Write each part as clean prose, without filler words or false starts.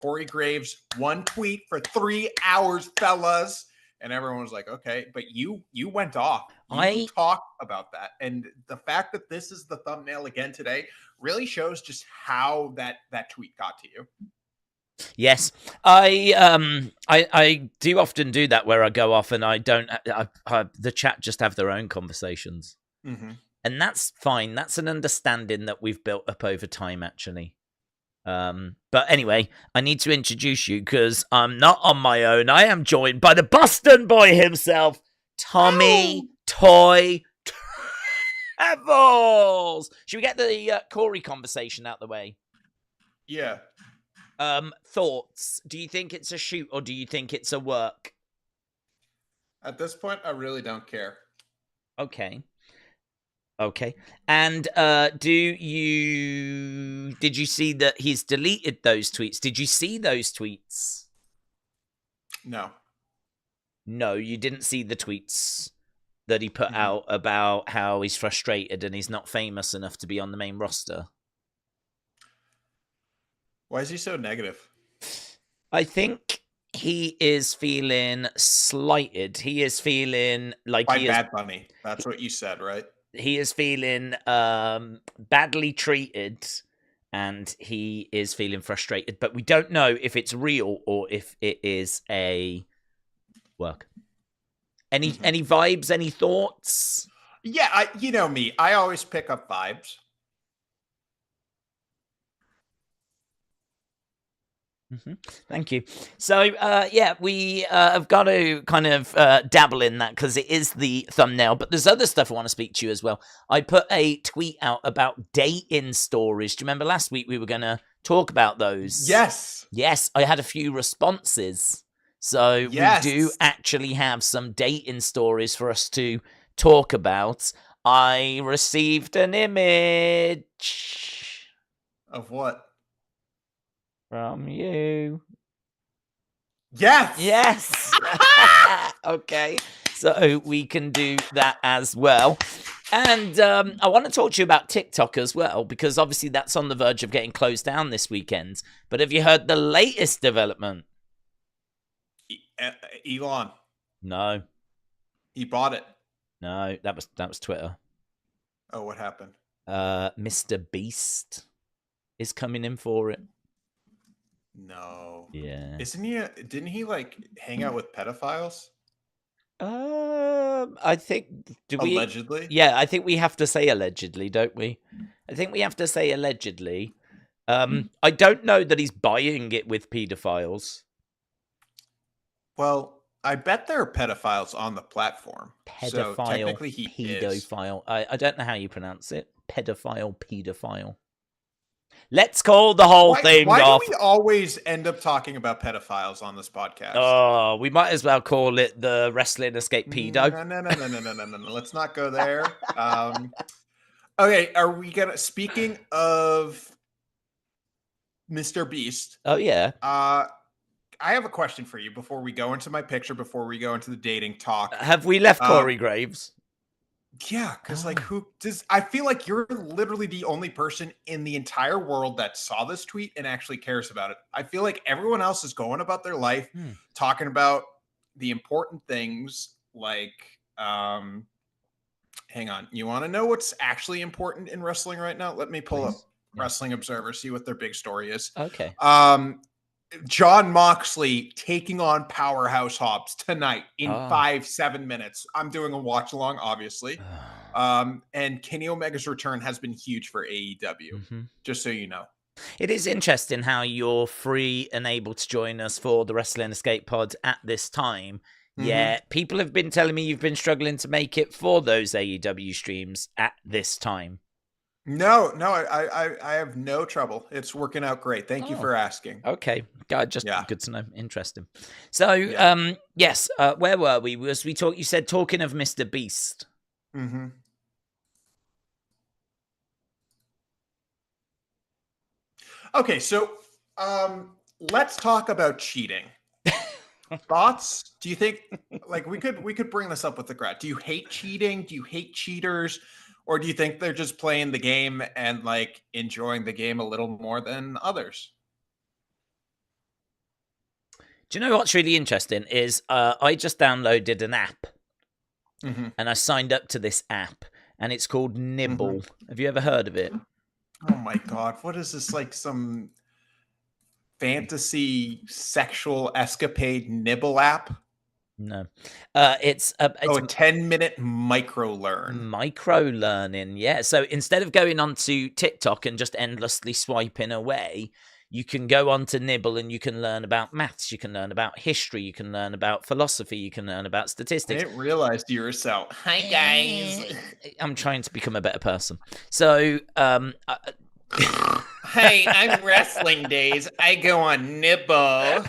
Corey Graves, one tweet for 3 hours, fellas. And everyone was like, okay, but you went off. You talked about that. And the fact that this is the thumbnail again today really shows just how that tweet got to you. Yes, I do often do that where I go off and I don't. The chat just have their own conversations, and that's fine. That's an understanding that we've built up over time, actually. But anyway, I need to introduce you because I'm not on my own. I am joined by the Boston boy himself, Tommy Toy Travels. Should we get the Corey conversation out the way? Yeah. Thoughts? Do you think it's a shoot or do you think it's a work? At this point, I really don't care. Okay. And did you see that he's deleted those tweets? Did you see those tweets? No, you didn't see the tweets that he put out about how he's frustrated and he's not famous enough to be on the main roster. Why is he so negative? I think he is feeling slighted. He is feeling like by Bad Bunny. That's what you said, right? He is feeling badly treated, and he is feeling frustrated. But we don't know if it's real or if it is a work. Any vibes? Any thoughts? Yeah, you know me. I always pick up vibes. Thank you. So, we have got to kind of dabble in that because it is the thumbnail. But there's other stuff I want to speak to you as well. I put a tweet out about dating stories. Do you remember last week we were going to talk about those? Yes. Yes, I had a few responses. So we do actually have some dating stories for us to talk about. I received an image. Of what? From you. Yes. Okay. So we can do that as well. And I want to talk to you about TikTok as well, because obviously that's on the verge of getting closed down this weekend. But have you heard the latest development? Elon. No. He bought it. No, that was Twitter. Oh, what happened? Mr. Beast is coming in for it. No. Yeah. Didn't he like hang out with pedophiles? I think allegedly? Yeah, I think we have to say allegedly, don't we? I think we have to say allegedly. I don't know that he's buying it with pedophiles. Well, I bet there are pedophiles on the platform. Pedophile, so technically he pedophile. I don't know how you pronounce it. Pedophile. Let's call the whole thing off. Why do we always end up talking about pedophiles on this podcast? Oh, we might as well call it the Wrestling Escape Pedo. No. Let's not go there. Okay, are we gonna? Speaking of Mr. Beast. Oh yeah. I have a question for you before we go into my picture. Before we go into the dating talk, have we left Corey Graves? Yeah, because who does? I feel like you're literally the only person in the entire world that saw this tweet and actually cares about it. I feel like everyone else is going about their life, talking about the important things. Like, hang on, you want to know what's actually important in wrestling right now? Let me pull up Wrestling Observer, see what their big story is. Okay. John Moxley taking on Powerhouse Hobbs tonight in 5-7 minutes. I'm doing a watch along, obviously. And Kenny Omega's return has been huge for AEW, just so you know. It is interesting how you're free and able to join us for the Wrestling Escape Pod at this time. Yeah, people have been telling me you've been struggling to make it for those AEW streams at this time. No, I have no trouble. It's working out great. Thank you for asking. Okay, good to know. Interesting. So, yes, where were we? You said talking of Mr. Beast. Okay, so let's talk about cheating. Thoughts? Do you think like we could bring this up with the crowd? Do you hate cheating? Do you hate cheaters? Or do you think they're just playing the game and like enjoying the game a little more than others? Do you know what's really interesting is I just downloaded an app and I signed up to this app and it's called Nibble. Have you ever heard of it? Oh my God. What is this? Like some fantasy sexual escapade nibble app? No. It's a 10-minute micro learn. Micro learning, yeah. So instead of going onto TikTok and just endlessly swiping away, you can go on to Nibble and you can learn about maths, you can learn about history, you can learn about philosophy, you can learn about I statistics. didn't realize you were so. Hi guys. I'm trying to become a better person. So, hey, I'm Wrestling Daze. I go on Nibble.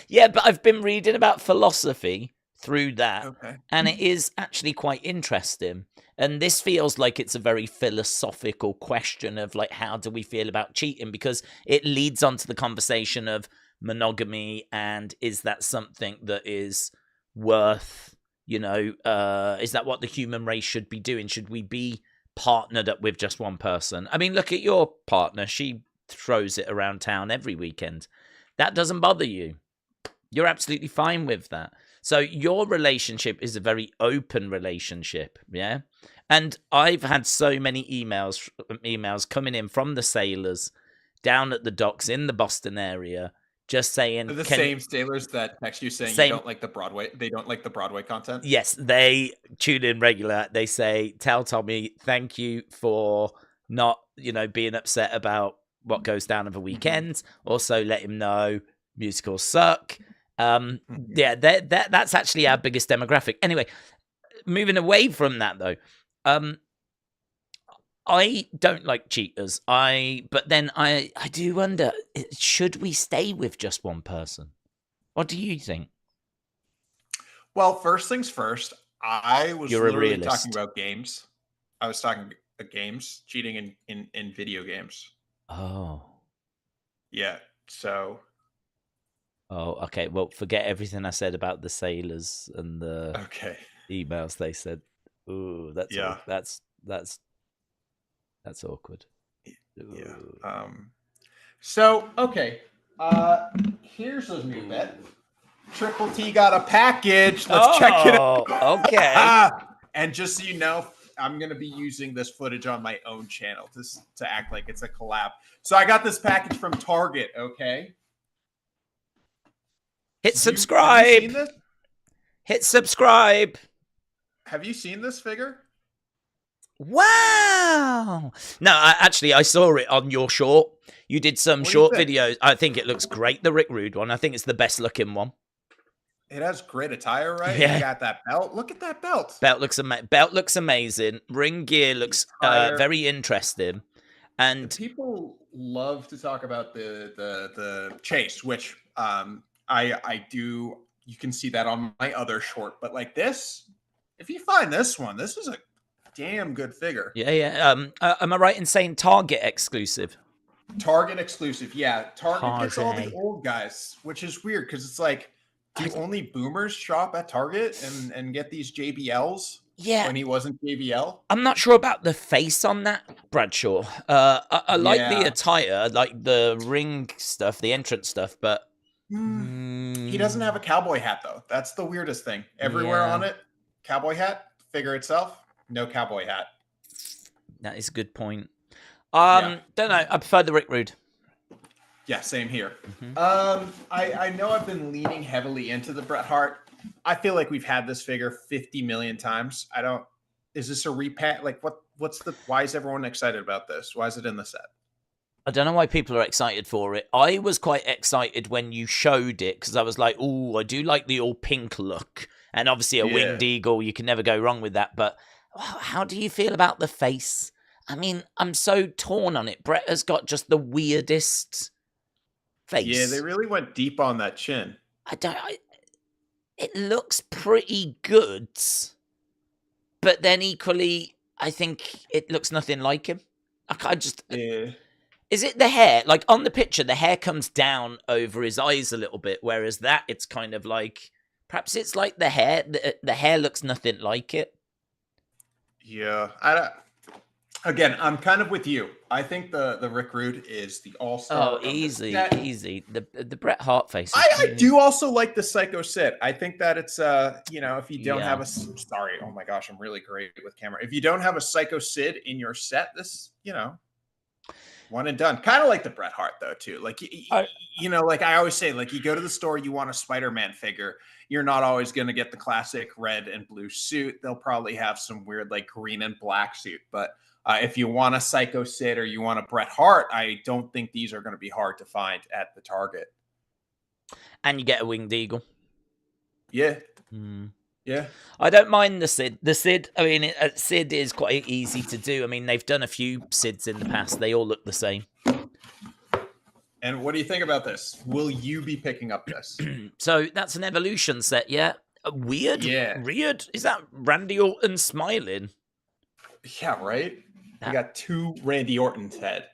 Yeah, but I've been reading about philosophy through that, okay. And it is actually quite interesting. And this feels like it's a very philosophical question of like, how do we feel about cheating? Because it leads on to the conversation of monogamy and is that something that is worth, is that what the human race should be doing? Should we be partnered up with just one person? I mean, look at your partner. She throws it around town every weekend. That doesn't bother you. You're absolutely fine with that. So your relationship is a very open relationship, yeah? And I've had so many emails coming in from the sailors down at the docks in the Boston area just saying... The same sailors that text you saying you don't like the Broadway, they don't like the Broadway content? Yes, they tune in regular. They say, tell Tommy, thank you for not, being upset about what goes down over weekends. Also let him know musicals suck. Yeah, that's actually our biggest demographic. Anyway, moving away from that though, I don't like cheaters. But then I do wonder, should we stay with just one person? What do you think? Well, first things first, I was You're literally talking about games. I was talking about games, cheating in video games. Oh. Yeah, so... Oh, okay. Well, forget everything I said about the sailors and the emails they said. Ooh, that's that's awkward. Ooh. Yeah. So okay. Here's a new bet. Triple T got a package. Let's check it out. Okay. And just so you know, I'm going to be using this footage on my own channel to act like it's a collab. So I got this package from Target, okay? Hit subscribe. Have you seen this? Hit subscribe. Have you seen this figure? Wow. No, I saw it on your short. You did some short videos. I think it looks great, the Rick Rude one. I think it's the best looking one. It has great attire, right? Yeah. You got that belt. Look at that belt. Belt looks amazing. Ring gear looks very interesting. And people love to talk about the chase, which I do. You can see that on my other short, but like this, if you find this one, this is a damn good figure. Yeah. Am I right in saying Target exclusive? Target exclusive, yeah. Target gets all the old guys, which is weird because it's like, do only boomers shop at Target and get these JBLs? Yeah. When he wasn't JBL? I'm not sure about the face on that, Bradshaw. I like the attire, like the ring stuff, the entrance stuff, but... He doesn't have a cowboy hat, though. That's the weirdest thing. Everywhere on it, cowboy hat, figure itself, no cowboy hat. That is a good point. Don't know. I prefer the Rick Rude. Yeah, same here. I know I've been leaning heavily into the Bret Hart. I feel like we've had this figure 50 million times. Is this a repack? Like why is everyone excited about this? Why is it in the set? I don't know why people are excited for it. I was quite excited when you showed it because I was like, oh, I do like the all pink look. And obviously a winged eagle, you can never go wrong with that. But how do you feel about the face? I mean, I'm so torn on it. Bret has got just the weirdest face. Yeah, they really went deep on that chin. It looks pretty good. But then equally, I think it looks nothing like him. Is it the hair? Like on the picture, the hair comes down over his eyes a little bit, whereas that it's kind of like perhaps it's like the hair. The hair looks nothing like it. Yeah, I Again, I'm kind of with you. I think the Rick Rude is the all-star. Oh, easy. The Bret Hart face. I do also like the Psycho Sid. I think that it's if you don't have oh my gosh, I'm really great with camera. If you don't have a Psycho Sid in your set, this one and done. Kind of like the Bret Hart though too. Like like I always say, like you go to the store, you want a Spider-Man figure. You're not always going to get the classic red and blue suit. They'll probably have some weird like green and black suit, but if you want a Psycho Sid or you want a Bret Hart, I don't think these are going to be hard to find at the Target. And you get a winged eagle. Yeah. Yeah. I don't mind the Sid. The Sid, I mean, Sid is quite easy to do. I mean, they've done a few Sids in the past. They all look the same. And what do you think about this? Will you be picking up this? So that's an Evolution set, yeah? Weird? Yeah. Weird? Is that Randy Orton smiling? Yeah, right? You got two Randy Orton's head.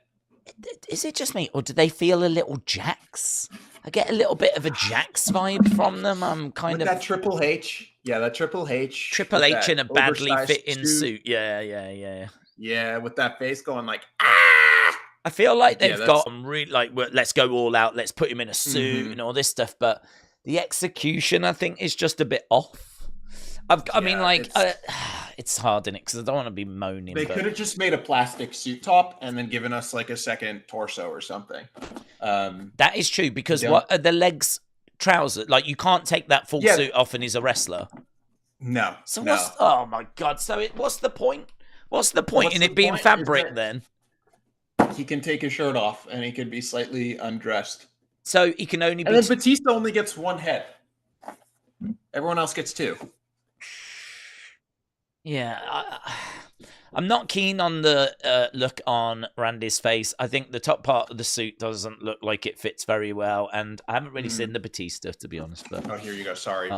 Is it just me, or do they feel a little Jax? I get a little bit of a Jax vibe from them. I'm kind of that Triple H. Yeah, that Triple H. Triple H in a badly fitting suit. Yeah. Yeah, with that face going like, ah! I feel like they've got him really like, let's go all out. Let's put him in a suit and all this stuff. But the execution, I think, is just a bit off. I mean, like, it's hard, isn't it? Because I don't want to be moaning. They could have just made a plastic suit top and then given us like a second torso or something. That is true, because what are the legs trousers? Like, you can't take that full suit off and he's a wrestler. No. So oh my God. So what's the point? What's the point in it being fabric then? He can take his shirt off and he could be slightly undressed. So he can only be. And then Batista only gets one head. Everyone else gets two. Yeah, I'm not keen on the look on Randy's face. I think the top part of the suit doesn't look like it fits very well, and I haven't really seen the Batista, to be honest. But here you go. Sorry.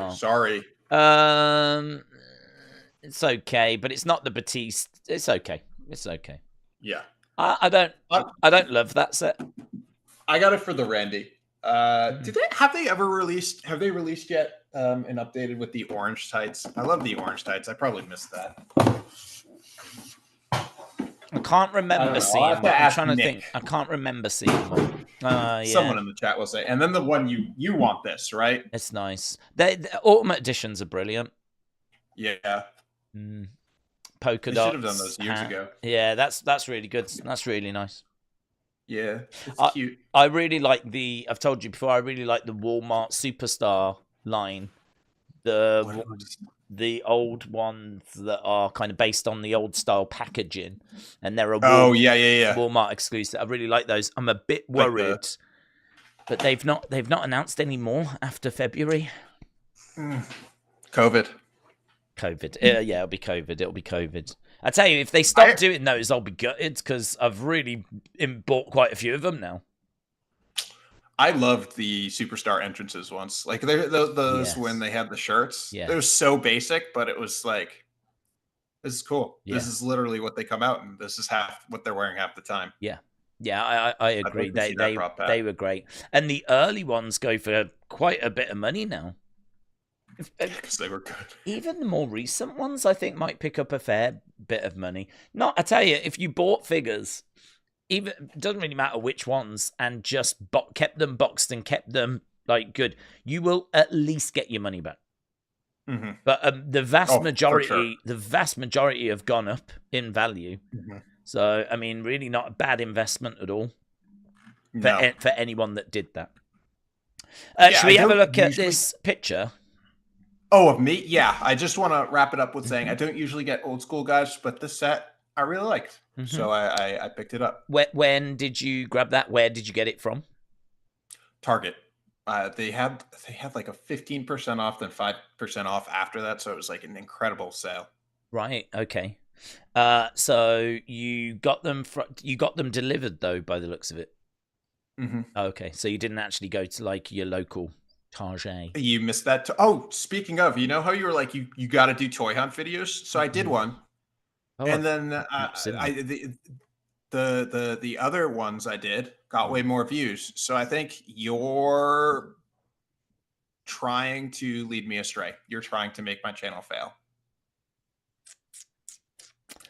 It's okay, but it's not the Batista. It's okay. Yeah. I don't love that set. I got it for the Randy. Have they released yet an updated with the orange tights? I love the orange tights. I probably missed that. I can't remember seeing them. I'm trying to think. I can't remember seeing them. Someone in the chat will say. And then the one you want this, right? It's nice. The Ultimate Editions are brilliant. Yeah. Polka dots. They should have done those years ago. Yeah, that's really good. That's really nice. Yeah, it's cute. I really like I've told you before, I really like the Walmart Superstar line. The old ones that are kind of based on the old style packaging, and they're Walmart exclusive. I really like those. I'm a bit worried, but they've not announced any more after February. COVID. Yeah, it'll be COVID. I tell you, if they stop doing those, I'll be gutted, because I've really bought quite a few of them now. I loved the Superstar entrances once. Like those when they had the shirts. Yeah. They were so basic, but it was like, this is cool. Yeah. This is literally what they come out, and this is what they're wearing half the time. Yeah. Yeah, I agree. They were great. And the early ones go for quite a bit of money now. Because they were good. Even the more recent ones, I think, might pick up a fair bit of money. I tell you, if you bought figures, it doesn't really matter which ones, and just kept them boxed and kept them like good, you will at least get your money back. Mm-hmm. But the vast majority have gone up in value. Mm-hmm. So I mean, really not a bad investment at all for anyone that did that. Should we have a look at this picture? Oh, of me? Yeah. I just want to wrap it up with saying I don't usually get old school guys, but this set I really liked. Mm-hmm. So I picked it up. When did you grab that? Where did you get it from? Target. They had like a 15% off, then 5% off after that. So it was like an incredible sale. Right. Okay. So you got them delivered though, by the looks of it. Mm-hmm. Okay. So you didn't actually go to like your local Target. You missed that. Speaking of, you know how you were like, you got to do toy hunt videos. So I did one. Oh, and then the other ones I did got way more views. So I think you're trying to lead me astray. You're trying to make my channel fail.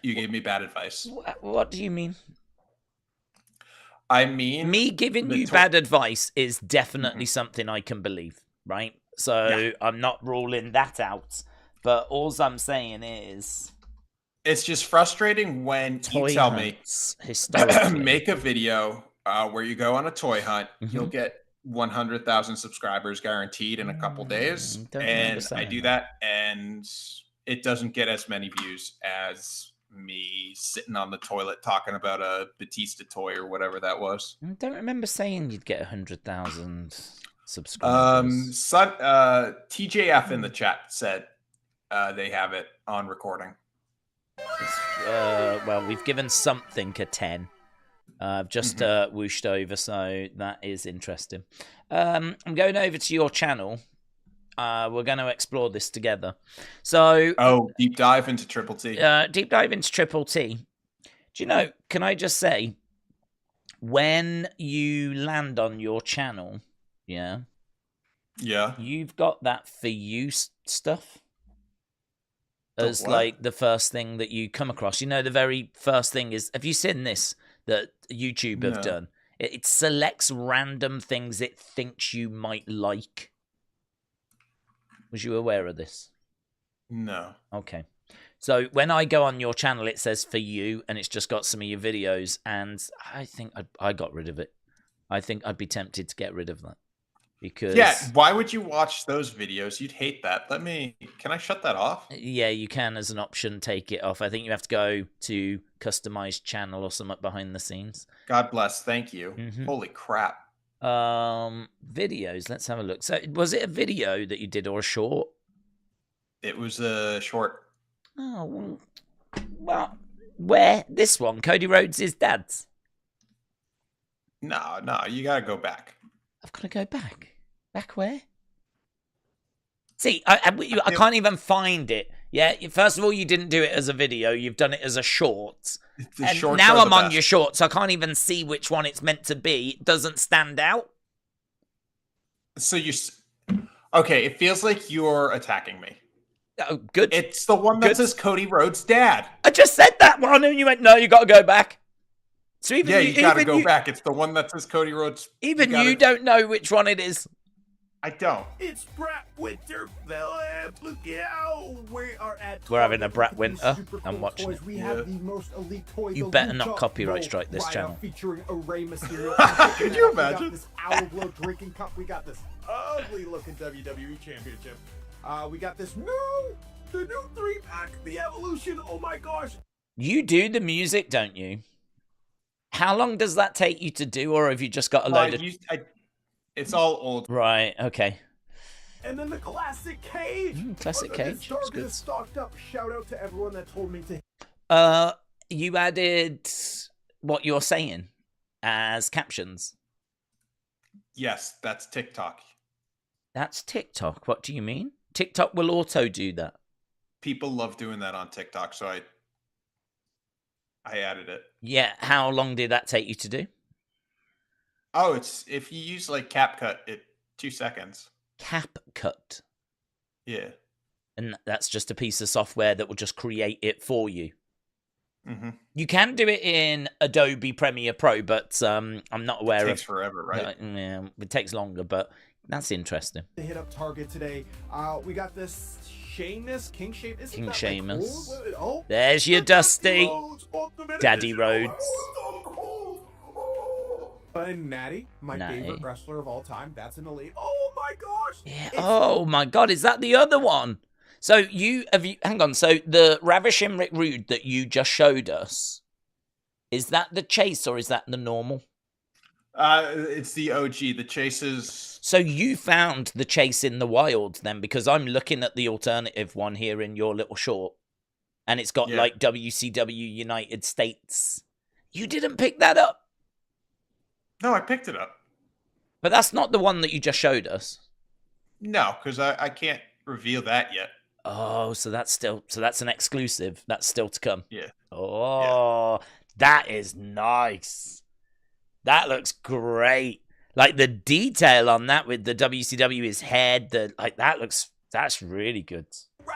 You gave me bad advice. What do you mean? I mean, me giving you bad advice is definitely something I can believe, right? So I'm not ruling that out. But all I'm saying is, it's just frustrating when you tell me historically make a video where you go on a toy hunt. You'll get 100,000 subscribers guaranteed in a couple days, and I do that, and it doesn't get as many views as me sitting on the toilet talking about a Batista toy or whatever that was. I don't remember saying you'd get 100,000 subscribers. TJF in the chat said they have it on recording. Well, we've given something a 10. I've just whooshed over, so that is interesting. I'm going over to your channel. We're going to explore this together. So, deep dive into Triple T. Deep dive into Triple T. Do you know? Can I just say, when you land on your channel, yeah, you've got that for you stuff as like the first thing that you come across. You know, the very first thing is, have you seen this that YouTube have done? It selects random things it thinks you might like. Was you aware of this? No. Okay. So when I go on your channel, it says for you, and it's just got some of your videos, and I think I got rid of it. I think I'd be tempted to get rid of that. Because why would you watch those videos? You'd hate that. Can I shut that off? Yeah, you can as an option take it off. I think you have to go to customize channel or something behind the scenes. God bless. Thank you. Holy crap. Videos. Let's have a look. So was it a video that you did or a short? It was a short. Oh, well, where? This one, Cody Rhodes' dad's? No, you gotta go back. I've got to go back. Back where? See, I can't even find it. Yeah, first of all, you didn't do it as a video. You've done it as a short. And now I'm on your shorts. I can't even see which one it's meant to be. It doesn't stand out. So okay, it feels like you're attacking me. Oh, good. It's the one that says Cody Rhodes' dad. I just said that one, and you went, no, you got to go back. So you got to go back. It's the one that says Cody Rhodes. Even you don't know which one it is. I don't. It's Brat Winter, Philip. Look how we are at. We're having a Brat Winter. I'm watching it. We have the most elite toy. You better not copyright strike this channel. Featuring array material. Could you imagine? We got this Owl Glow drinking cup. We got this ugly looking WWE Championship. We got this the new 3-pack, the Evolution. Oh my gosh. You do the music, don't you? How long does that take you to do, or have you just got a load of... It's all old. Right, okay. And then the classic cage. Classic cage. It's good. Stocked up. Shout out to everyone that told me to... You added what you're saying as captions. Yes, that's TikTok. That's TikTok. What do you mean? TikTok will auto do that. People love doing that on TikTok, so I added it. Yeah, how long did that take you to do? Oh, it's if you use like CapCut, 2 seconds. CapCut? Yeah. And that's just a piece of software that will just create it for you. Mm-hmm. You can do it in Adobe Premiere Pro, but I'm not aware of... It takes forever, right? Yeah, it takes longer, but that's interesting. To hit up Target today. We got this Sheamus, King Sheamus. King Sheamus. Like, oh, there's your Dusty. Daddy Rhodes. And Natty, my favorite wrestler of all time. That's in the lead. Oh my gosh. Yeah. Oh my God, is that the other one? So hang on. So the Ravishing Rick Rude that you just showed us, is that the chase or is that the normal? It's the OG. The chase is... So you found the chase in the wild then, because I'm looking at the alternative one here in your little short, and it's got like WCW United States. You didn't pick that up? No, I picked it up. But that's not the one that you just showed us. No, because I can't reveal that yet. Oh, so that's an exclusive. That's still to come. Yeah. Oh, that is nice. That looks great. Like the detail on that with the WCW, his head, that's really good.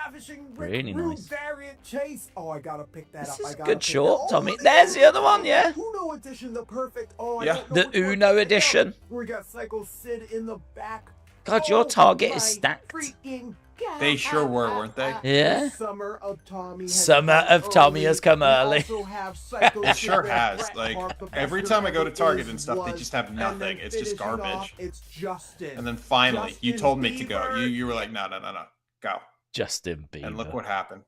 ravishing Rick Really Rude nice. variant chase. Oh, I gotta pick that This up. is I a gotta good pick short, that. Tommy. There's the other one, yeah. Uno edition, the perfect. Oh, Yeah. I don't know The which one Uno to pick up. edition. We got Psycho Sid in the back. God, your target is stacked. They sure were, weren't they? Yeah. The summer of Tommy has come early. We also have Psycho It sure Sid, has. Bret Like, Hart, the every best time I go to there Target ever and stuff, they was. just have And nothing. then It's just finishing garbage. off, it's Justin. And then finally, you Justin told me to go. Bieber. You were like, no, go. Justin Bieber. And look what happened.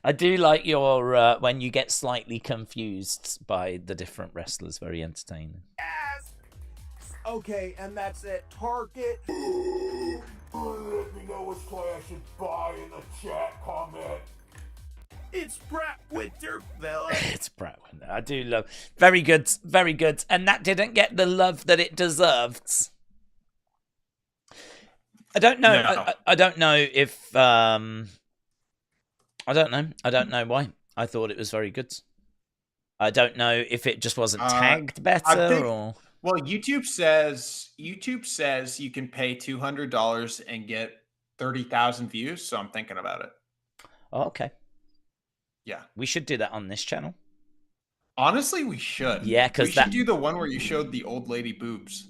I do like your when you get slightly confused by the different wrestlers. Very entertaining. Yes. Okay, and that's it. Target. Let me know which toy I should buy in the chat comment. It's Brett Winterville. It's Brett Winter. I do love. Very good, very good. And that didn't get the love that it deserved. I don't know. No. I don't know if. I don't know. I don't know why. I thought it was very good. I don't know if it just wasn't tagged better or. Well, YouTube says you can pay $200 and get 30,000 views. So I'm thinking about it. Oh, okay. Yeah, we should do that on this channel. Honestly, we should. Yeah, because we should do the one where you showed the old lady boobs.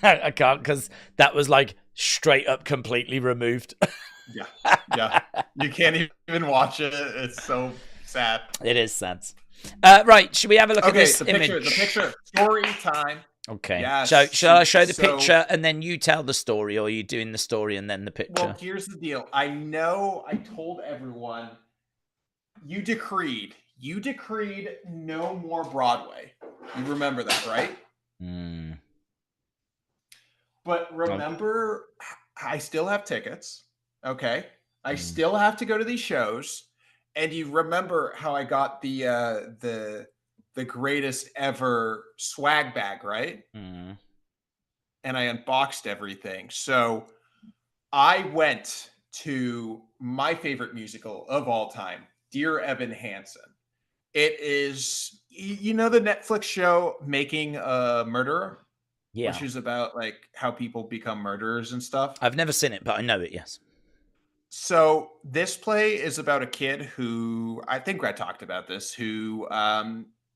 I can't because that was like straight up completely removed. Yeah. You can't even watch it. It's so sad. It is sad. Right, should we have a look at this image? The picture. Story time. Okay. Yes. So shall I show the picture and then you tell the story, or are you doing the story and then the picture? Well, here's the deal. I know I told everyone you decreed no more Broadway. You remember that, right? But remember, I still have tickets. Okay. I still have to go to these shows. And you remember how I got the greatest ever swag bag, right? And I unboxed everything. So I went to my favorite musical of all time, Dear Evan Hansen. It is, you know, the Netflix show Making a Murderer? Yeah. Which is about like how people become murderers and stuff. I've never seen it, but I know it, yes. So this play is about a kid who, I think I talked about this, who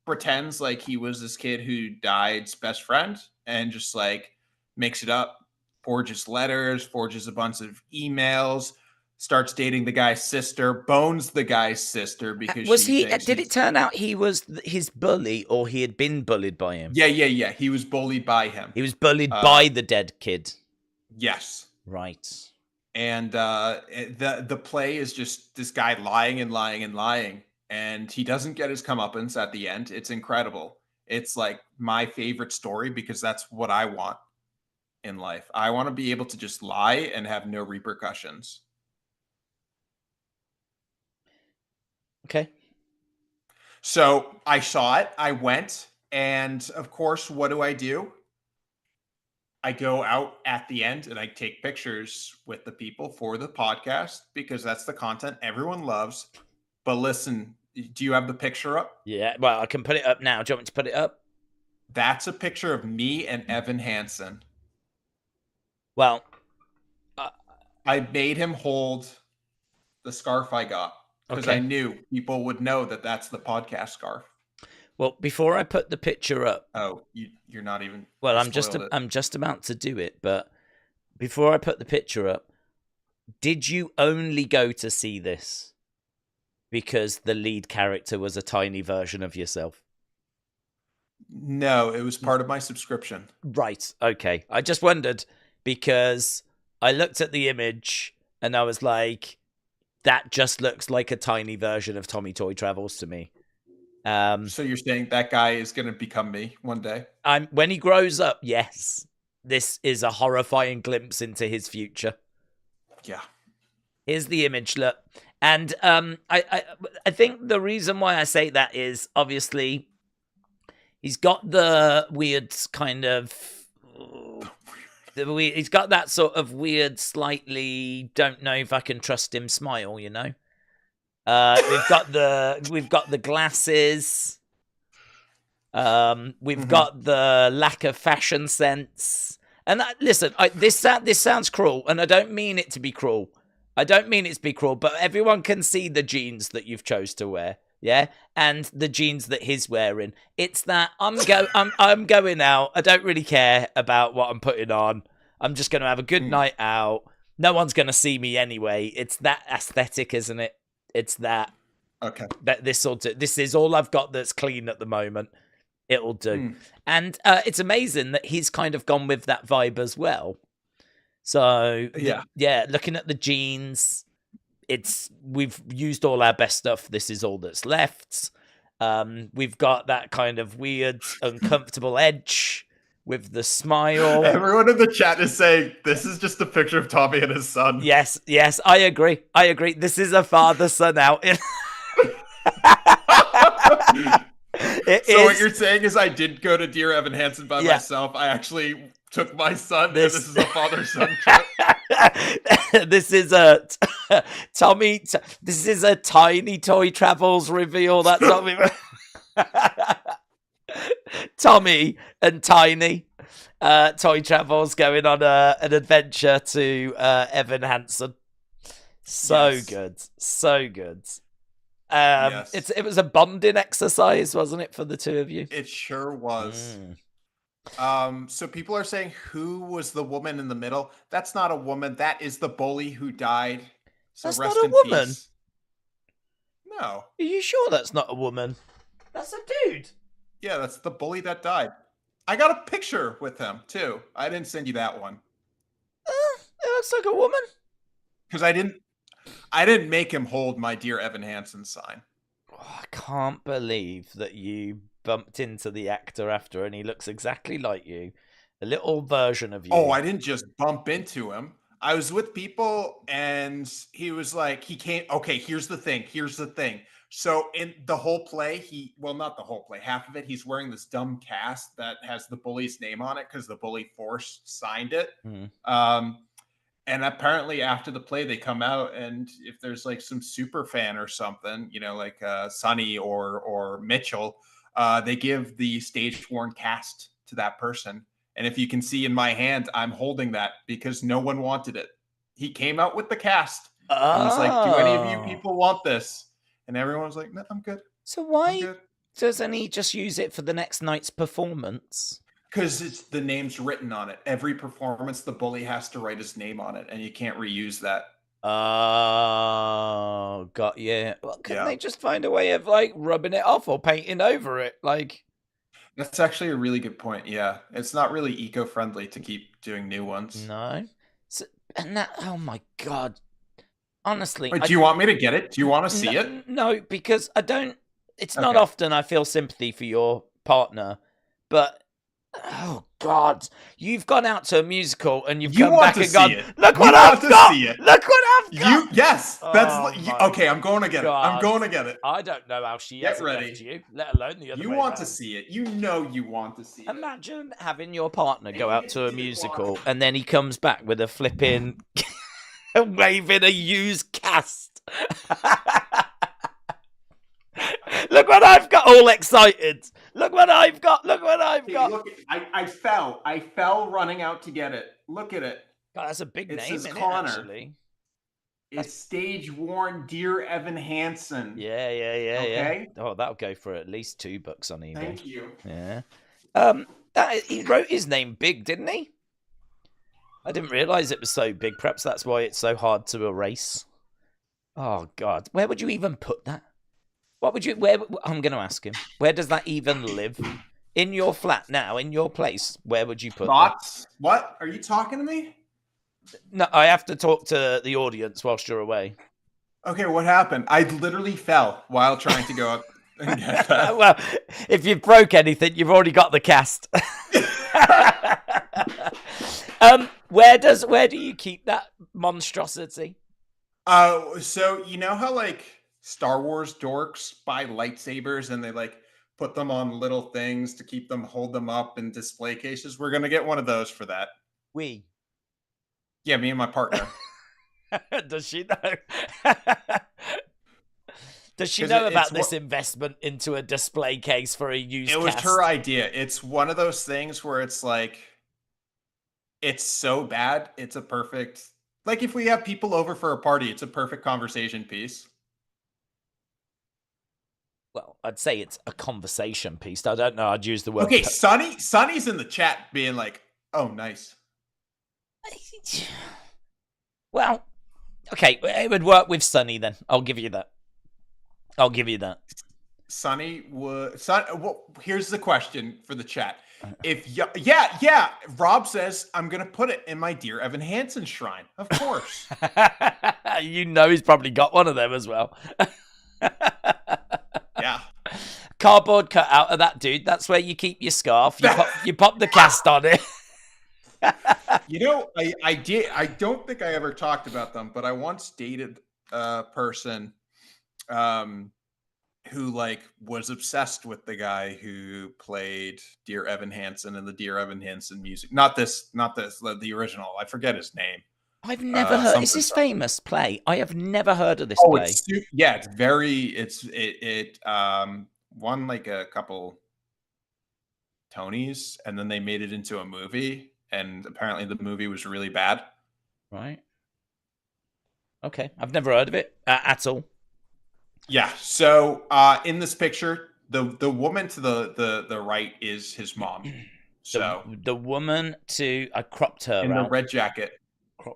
pretends like he was this kid who died's best friend and just like makes it up, forges letters, forges a bunch of emails, starts dating the guy's sister, bones the guy's sister because did it turn out he was his bully or he had been bullied by him? Yeah. He was bullied by him. He was bullied by the dead kid. Yes. Right. And the play is just this guy lying and lying and lying, and he doesn't get his comeuppance at the end. It's incredible. It's like my favorite story because that's what I want in life. I want to be able to just lie and have no repercussions. Okay. So I saw it. I went, and of course, what do? I go out at the end and I take pictures with the people for the podcast because that's the content everyone loves. But listen, do you have the picture up? Yeah, well, I can put it up now. Do you want me to put it up? That's a picture of me and Evan Hansen. Well, I made him hold the scarf I got because I knew people would know that that's the podcast scarf. Well, before I put the picture up. Oh, you're not even. Well, I'm just about to do it, but before I put the picture up, did you only go to see this because the lead character was a tiny version of yourself? No, it was part of my subscription. Right. Okay. I just wondered because I looked at the image and I was like, that just looks like a tiny version of Tommy Toy Travels to me. So you're saying that guy is going to become me one day? When he grows up, yes. This is a horrifying glimpse into his future. Yeah. Here's the image, look. And I think the reason why I say that is obviously he's got the weird kind of he's got that sort of weird, slightly don't know if I can trust him smile, you know. We've got the glasses. We've got the lack of fashion sense. And listen, this sounds cruel, and I don't mean it to be cruel. I don't mean it's be cruel, but everyone can see the jeans that you've chose to wear. Yeah, and the jeans that he's wearing. It's that I'm going out. I don't really care about what I'm putting on. I'm just going to have a good night out. No one's going to see me anyway. It's that aesthetic, isn't it? It's that. Okay. That this is all I've got that's clean at the moment. It'll do. And it's amazing that he's kind of gone with that vibe as well. So yeah, looking at the jeans, we've used all our best stuff. This is all that's left. We've got that kind of weird, uncomfortable edge with the smile. Everyone in the chat is saying this is just a picture of Tommy and his son. Yes, I agree. This is a father-son outing. What you're saying is I didn't go to Dear Evan Hansen by myself. I actually took my son. This is a father-son trip. This is a Tommy. This is a Tiny Toy Travels reveal. That's what we. Tommy and Tiny Toy Travels going on an adventure to Evan Hansen. So good. It was a bonding exercise, wasn't it, for the two of you? It sure was. So people are saying, who was the woman in the middle? That's not a woman. That is the bully who died. So that's rest not a in woman. Peace. No. Are you sure that's not a woman? That's a dude. Yeah, that's the bully that died. I got a picture with him too. I didn't send you that one. It looks like a woman. Because I didn't make him hold my Dear Evan Hansen sign. Oh, I can't believe that you bumped into the actor after and he looks exactly like you. A little version of you. Oh, I didn't just bump into him. I was with people and he was like, he came. Okay, here's the thing. So in the whole play, not the whole play, half of it, he's wearing this dumb cast that has the bully's name on it because the bully signed it. And apparently after the play, they come out and if there's like some super fan or something, like Sonny or Mitchell, they give the stage worn cast to that person. And if you can see in my hand, I'm holding that because no one wanted it. He came out with the cast. And was like, do any of you people want this? And everyone's like, no, I'm good. So why doesn't he just use it for the next night's performance? Because the name's written on it. Every performance, the bully has to write his name on it, and you can't reuse that. Oh, got you. Well, couldn't they just find a way of like rubbing it off or painting over it? Like, that's actually a really good point. Yeah, it's not really eco-friendly to keep doing new ones. No, oh my god. Honestly, wait, do you want me to get it? Do you want to see it? No, because I don't. It's not often I feel sympathy for your partner, but oh god, you've gone out to a musical and you've come back and gone. Look what I've got! Look what I've got! Yes, that's okay. I'm going to get it. I'm going to get it. I don't know how she get ready. Left you, let alone the other. You want to see it? You know you want to see it. Imagine having your partner go out to a musical and then he comes back with a flipping. Waving a used cast. Look what I've got, all excited. Look what I've got. Look, I fell running out to get it. Look at it. God, that's a big name in Connor. It, actually. It's stage worn Dear Evan Hansen. Yeah. Okay? Oh, that'll go for at least $2 on eBay. Thank you. Yeah. He wrote his name big, didn't he? I didn't realize it was so big. Perhaps that's why it's so hard to erase. Oh God, where would you even put that? I'm going to ask him. Where does that even live? In your flat now, in your place, where would you put that? What? Are you talking to me? No, I have to talk to the audience whilst you're away. Okay, what happened? I literally fell while trying to go up and get that. Well, if you broke anything, you've already got the cast. Where do you keep that monstrosity? So you know how like Star Wars dorks buy lightsabers and they like put them on little things to hold them up in display cases? We're gonna get one of those for that. Yeah, me and my partner. Does she know? Does she know about this investment into a display case for a used cast? It was her idea. It's one of those things where it's like, it's so bad, it's a perfect Like if we have people over for a party, it's a perfect conversation piece. Well, I'd say it's a conversation piece. I don't know. I'd use the word. Okay, Sonny's in the chat being like, "Oh, nice." Well, okay, it would work with Sonny then. I'll give you that. Sonny would. Well, here's the question for the chat. If yeah, Rob says I'm gonna put it in my Dear Evan Hansen shrine. Of course. You know he's probably got one of them as well. Yeah. Cardboard cut out of that, dude. That's where you keep your scarf. You pop the cast on it. You know, I did. I don't think I ever talked about them, but I once dated a person who like was obsessed with the guy who played Dear Evan Hansen in the Dear Evan Hansen music. Not this, the original. I forget his name. I've never heard. Is this famous play? I have never heard of this play. It's very. It won like a couple Tonys, and then they made it into a movie, and apparently the movie was really bad. Right. Okay, I've never heard of it at all. Yeah. So in this picture, the woman to the right is his mom. So the woman to I cropped her in out. the red jacket.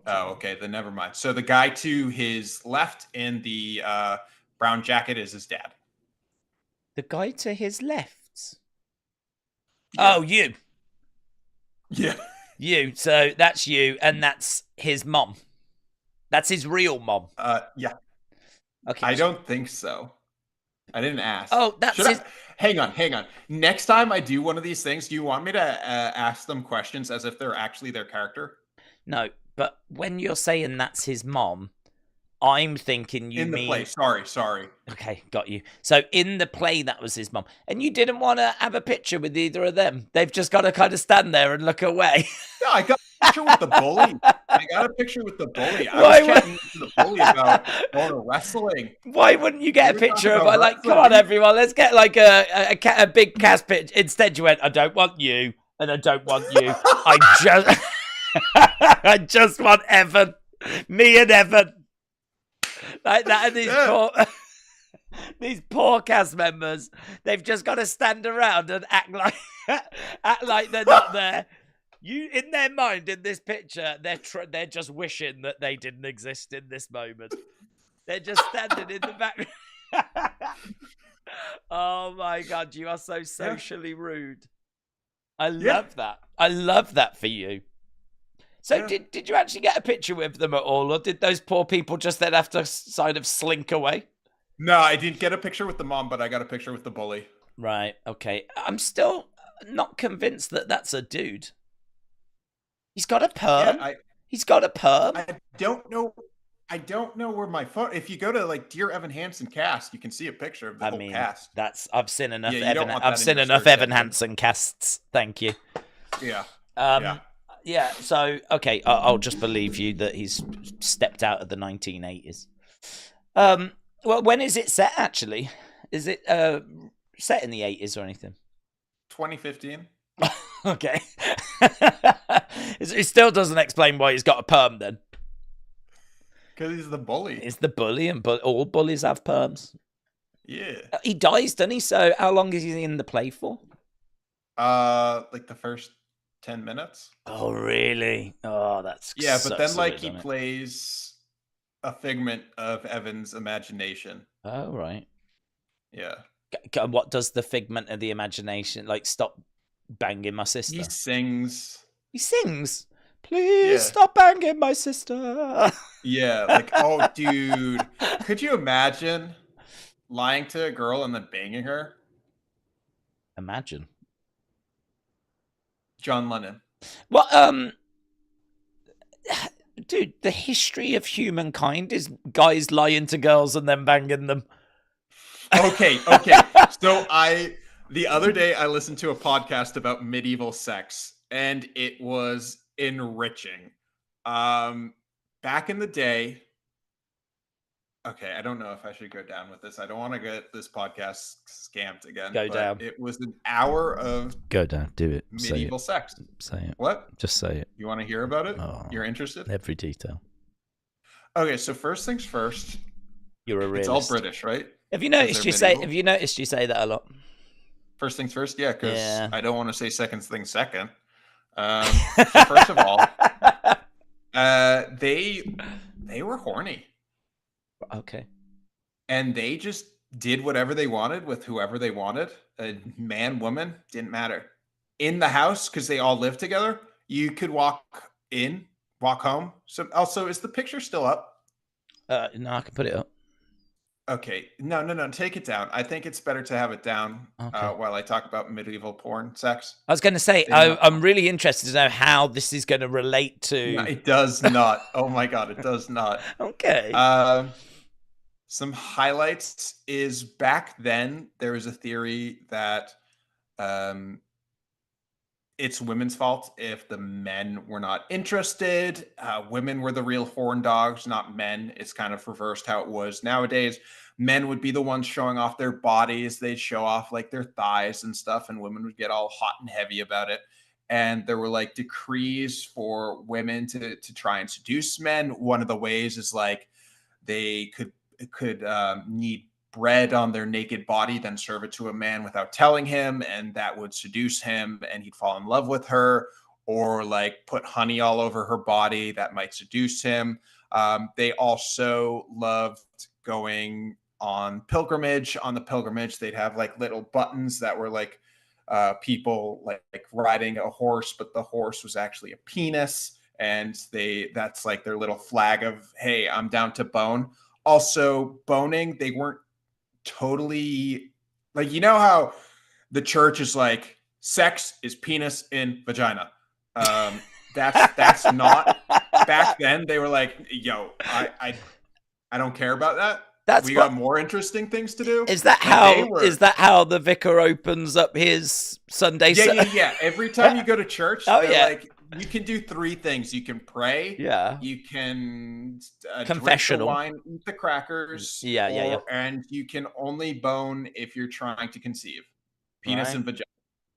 Oh, okay. Then never mind. So the guy to his left in the brown jacket is his dad. The guy to his left. Yeah. Oh, you. Yeah. You. So that's you, and that's his mom. That's his real mom. Yeah. Okay. I don't think so. I didn't ask. Oh, that's his... Hang on. Next time I do one of these things, do you want me to ask them questions as if they're actually their character? No, but when you're saying that's his mom, I'm thinking you mean... In the play, sorry. Okay, got you. So in the play, that was his mom. And you didn't want to have a picture with either of them. They've just got to kind of stand there and look away. Yeah, I got a picture with the bully. I was chatting to the bully about going to wrestling. Why wouldn't you get a picture of her? Like, come on, everyone, let's get like a big cast picture. Instead, you went, I don't want you, and I don't want you. I just want Evan. Me and Evan. Like that, and these poor cast members, they've just got to stand around and act like they're not there. You, in their mind, in this picture, they're just wishing that they didn't exist in this moment. They're just standing in the back. Oh my God, you are so socially rude. I love that. I love that for you. So did you actually get a picture with them at all, or did those poor people just then have to sort of slink away? No, I didn't get a picture with the mom, but I got a picture with the bully. Right, okay. I'm still not convinced that that's a dude. He's got a perm. Yeah, he's got a perm. I don't know where my phone... If you go to like Dear Evan Hansen cast, you can see a picture of the whole cast. I've seen enough Evan Hansen casts. Thank you. Yeah. Yeah, so, okay, I'll just believe you that he's stepped out of the 1980s. Well, when is it set, actually? Is it set in the 80s or anything? 2015. Okay. It still doesn't explain why he's got a perm, then. Because he's the bully. He's the bully, and all bullies have perms. Yeah. He dies, doesn't he? So how long is he in the play for? Like the first 10 minutes. Oh, really? Oh, that's but then like he plays a figment of Evan's imagination. Oh, right. Yeah. What does the figment of the imagination, like, stop banging my sister? He sings. Please stop banging my sister. Yeah, like, oh, dude. Could you imagine lying to a girl and then banging her? Imagine. John Lennon. Well, dude, the history of humankind is guys lying to girls and then banging them. Okay. So the other day I listened to a podcast about medieval sex, and it was enriching. Back in the day, okay, I don't know if I should go down with this. I don't want to get this podcast scammed again. Go down. It was an hour of go down. Do it. Medieval sex. Say it. What? Just say it. You want to hear about it? Oh, you're interested? Every detail. Okay, so first things first. You're a realist. It's all British, right? Have you noticed you say that a lot? First things first, yeah, because Yeah. I don't want to say second things second. So first of all, they were horny. Okay. And they just did whatever they wanted with whoever they wanted. Man, woman, didn't matter. In the house, because they all lived together, you could walk home. So also, is the picture still up? No, I can put it up. Okay. No. Take it down. I think it's better to have it down while I talk about medieval porn sex. I was going to say, I'm really interested to know how this is going to relate to... No, it does not. Oh my God, it does not. Okay. Some highlights is back then, there was a theory that it's women's fault if the men were not interested. Women were the real horn dogs, not men. It's kind of reversed how it was nowadays. Men would be the ones showing off their bodies. They'd show off like their thighs and stuff, and women would get all hot and heavy about it. And there were like decrees for women to try and seduce men. One of the ways is like they could knead bread on their naked body, then serve it to a man without telling him, and that would seduce him and he'd fall in love with her. Or like put honey all over her body, that might seduce him. They also loved going on pilgrimage. On the pilgrimage, they'd have like little buttons that were like people like riding a horse, but the horse was actually a penis, and that's like their little flag of, hey, I'm down to bone. Also, boning, they weren't totally like, you know how the church is like, sex is penis in vagina. That's not. Back then they were like, yo, I don't care about that. We got more interesting things to do. Is that how the vicar opens up his Sunday? Yeah. Every time you go to church, like, you can do three things. You can pray. Yeah. You can confessional, drink the wine, eat the crackers. Yeah. And you can only bone if you're trying to conceive. Penis and vagina.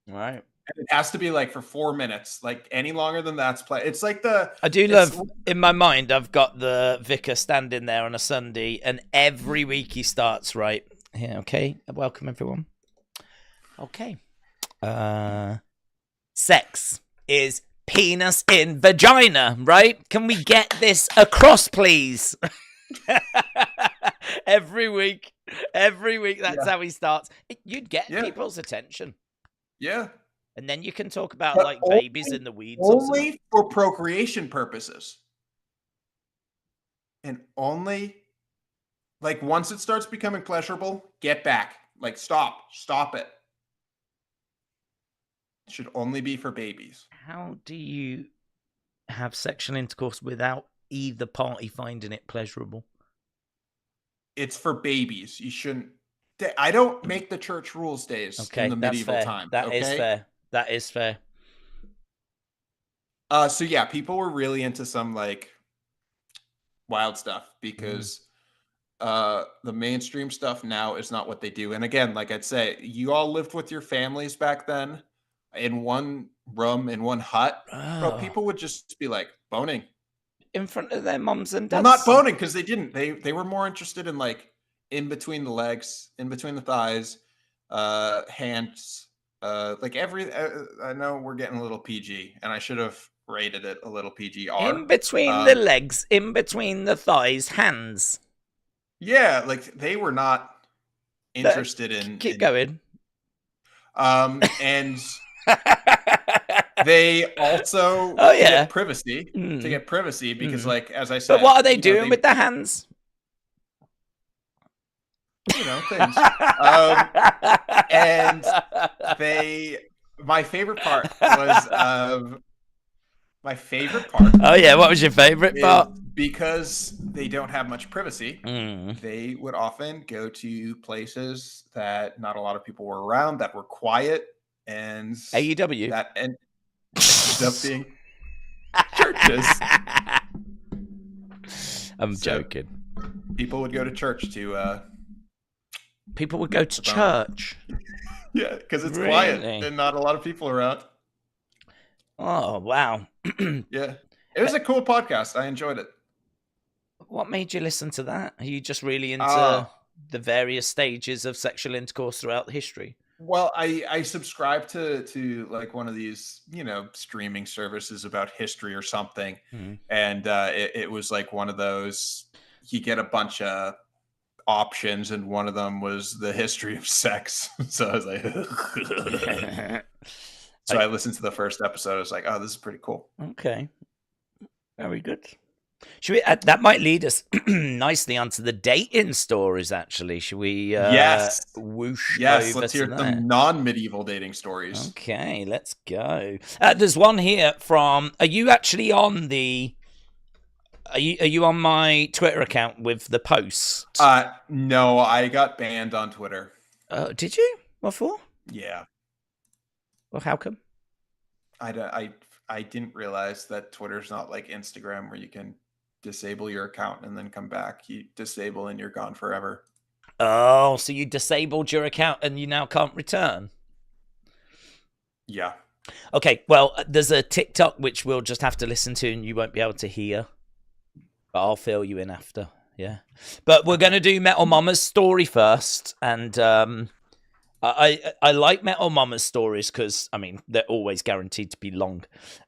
Right. And it has to be like for 4 minutes. Like any longer than that's play. It's like I do love, in my mind, I've got the vicar standing there on a Sunday, and every week he starts right. Yeah. Okay. Welcome everyone. Okay. Sex is penis in vagina, right? Can we get this across, please? every week, that's how he starts. You'd get people's attention. Yeah. And then you can talk about like babies in the weeds. Only for procreation purposes. And only like once it starts becoming pleasurable, get back. Like stop it. It should only be for babies. How do you have sexual intercourse without either party finding it pleasurable? It's for babies. You shouldn't. I don't make the church rules, Daze, in the medieval time. That is fair. So yeah, people were really into some like wild stuff because the mainstream stuff now is not what they do. And again, like I'd say, you all lived with your families back then in one room, in one hut. Bro, people would just be like boning in front of their moms and dads. Well, not boning because they didn't. They were more interested in like in between the legs, in between the thighs, hands, like every. I know we're getting a little PG, and I should have rated it a little PG-R. In between the legs, in between the thighs, hands. Yeah, like they were not interested in. Keep going. And they also get privacy to get privacy because, like as I said, but what are they doing with the hands? You know, things. And my favorite part was Oh yeah, what was your favorite part? Because they don't have much privacy, they would often go to places that not a lot of people were around, that were quiet, and AEW. That ended up being churches. I'm joking. People would go to church to. People would go to church. Yeah, because it's quiet and not a lot of people around. Oh wow. Yeah, it was a cool podcast. I enjoyed it. What made you listen to that? Are you just really into the various stages of sexual intercourse throughout history? Well, I subscribe to like one of these, streaming services about history or something. And it was like one of those, you get a bunch of options, and one of them was the history of sex. So I was like, I listened to the first episode. I was like, oh, this is pretty cool. Okay. Very good. Should we? That might lead us nicely onto the dating stories. Actually, should we? Yes. Whoosh. Yes. Over Let's hear to some non-medieval dating stories. Okay, let's go. There's one here from. Are you actually on the? Are you on my Twitter account with the post? No, I got banned on Twitter. Did you? What for? Yeah. Well, how come? I didn't realize that Twitter's not like Instagram where you can disable your account and then come back. You disable and you're gone forever. Oh, so you disabled your account and you now can't return? Yeah. Okay, well, there's a TikTok which we'll just have to listen to and you won't be able to hear. But I'll fill you in after, yeah. But we're going to do Metal Mama's story first. And I like Metal Mama's stories because, I mean, they're always guaranteed to be long.